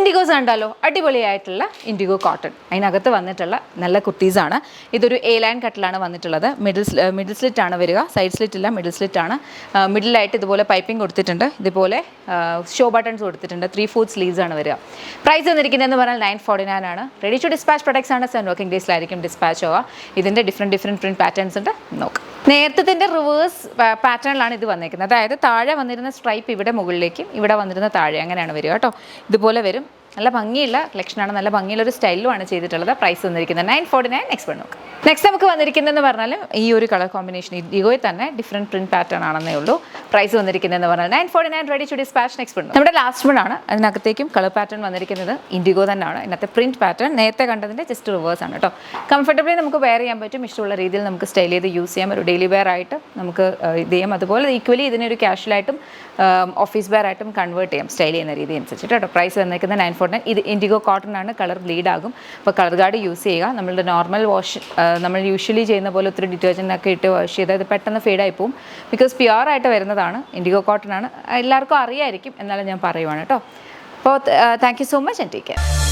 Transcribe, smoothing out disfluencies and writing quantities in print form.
ഇൻഡിഗോസ് കണ്ടാലോ, അടിപൊളിയായിട്ടുള്ള IndiGo cotton. അതിനകത്ത് വന്നിട്ടുള്ള നല്ല കുർത്തീസാണ്. ഇതൊരു എ ലൈൻ കട്ടിലാണ് വന്നിട്ടുള്ളത്. മിഡിൽ സ്ലിറ്റ് ആണ് വരിക, സൈഡ് സ്ലിറ്റ് ഇല്ല, മിഡിൽ സ്ലിറ്റ് ആണ്. മിഡിലായിട്ട് ഇതുപോലെ പൈപ്പിംഗ് കൊടുത്തിട്ടുണ്ട്, ഇതുപോലെ ഷോ ബട്ടൺസ് കൊടുത്തിട്ടുണ്ട്. 3/4 സ്ലീവ്സ് ആണ് വരിക. പ്രൈസ് വന്നിരിക്കുന്നതെന്ന് പറഞ്ഞാൽ 949 ആണ്. റെഡി ടു ഡിസ്പാച്ച് പ്രൊഡക്ട്സ് ആണ്. 7 വർക്കിംഗ് ഡേയ്സിലായിരിക്കും ഡിസ്പാച്ച് ആവുക. ഇതിൻ്റെ ഡിഫറെൻറ്റ് പ്രിൻറ്റ് പാറ്റേൺസ് ഉണ്ട്, നോക്കാം. നേരത്തെ റിവേഴ്സ് പാറ്റേണിലാണ് ഇത് വന്നിരിക്കുന്നത്. അതായത് താഴെ വന്നിരുന്ന സ്ട്രൈപ്പ് ഇവിടെ മുകളിലേക്കും ഇവിടെ വന്നിരുന്ന താഴെ അങ്ങനെയാണ് വരിക കേട്ടോ. ഇതുപോലെ വരും. നല്ല ഭംഗിയുള്ള കളക്ഷനാണ്, നല്ല ഭംഗിയുള്ള ഒരു സ്റ്റൈലുമാണ് ചെയ്തിട്ടുള്ളത്. പ്രൈസ് വന്നിരിക്കുന്നത് 949. നെക്സ്റ്റ് നോക്കാം. നെക്സ്റ്റ് നമുക്ക് വന്നിരിക്കുന്നതെന്ന് പറഞ്ഞാൽ ഈ ഒരു കളർ കോമ്പിനേഷൻ ഇൻഡിഗോയിൽ തന്നെ ഡിഫറെൻറ്റ് പ്രിൻറ്റ് പാറ്റേൺ ആണെന്നേ ഉള്ളൂ. പ്രൈസ് വന്നിരിക്കുന്നതെന്ന് പറഞ്ഞാൽ 949. Ready to dispatch. നെക്സ്റ്റ് നമ്മുടെ ലാസ്റ്റ് വൺ ആണ്. അതിനകത്തേക്കും കളർ പാറ്റേൺ വന്നിരിക്കുന്നത് ഇൻഡിഗോ തന്നെയാണ്. ഇതിനകത്തെ പ്രിൻറ്റ് പാറ്റേൺ നേരത്തെ കണ്ടതിൻ്റെ ജസ്റ്റ് റിവേഴ്സ് ആണ് കേട്ടോ. കംഫർട്ടബിളി നമുക്ക് വെയർ ചെയ്യാൻ പറ്റും. ഇഷ്ടമുള്ള രീതിയിൽ നമുക്ക് സ്റ്റൈൽ ചെയ്ത് യൂസ് ചെയ്യാം. ഒരു ഡെയിലി വെയർ ആയിട്ട് നമുക്ക് ഇത് ചെയ്യാം. അതുപോലെ ഈക്വലി ഇതിനൊരു ക്യാഷ്വലായിട്ടും ഓഫീസ് വെയർ ആയിട്ടും കൺവേർട്ട് ചെയ്യാം സ്റ്റൈൽ ചെയ്യുന്ന രീതി അനുസരിച്ചിട്ട് കേട്ടോ. പ്രൈസ് വന്നിരിക്കുന്നത് 949. ഇത് ഇൻഡിഗോ കോട്ടൺ ആണ്. കളർ ബ്ലീഡ് ആകും. അപ്പോൾ കളർ ഗാർഡ് യൂസ് ചെയ്യുക. നമ്മളുടെ നോർമൽ വാഷ് നമ്മൾ യൂഷ്വലി ചെയ്യുന്ന പോലെ ഒത്തിരി ഡിറ്റർജൻറ്റൊക്കെ ഇട്ട് വാഷ് ചെയ്താൽ ഇത് പെട്ടെന്ന് ഫെയ്ഡായി പോകും. ബിക്കോസ് പ്യുവർ ആയിട്ട് വരുന്നതാണ്. ഇൻഡിഗോ കോട്ടൺ ആണ്. എല്ലാവർക്കും അറിയായിരിക്കും, എന്നാലും ഞാൻ പറയുവാണ് കേട്ടോ. അപ്പോൾ thank you so much and take care.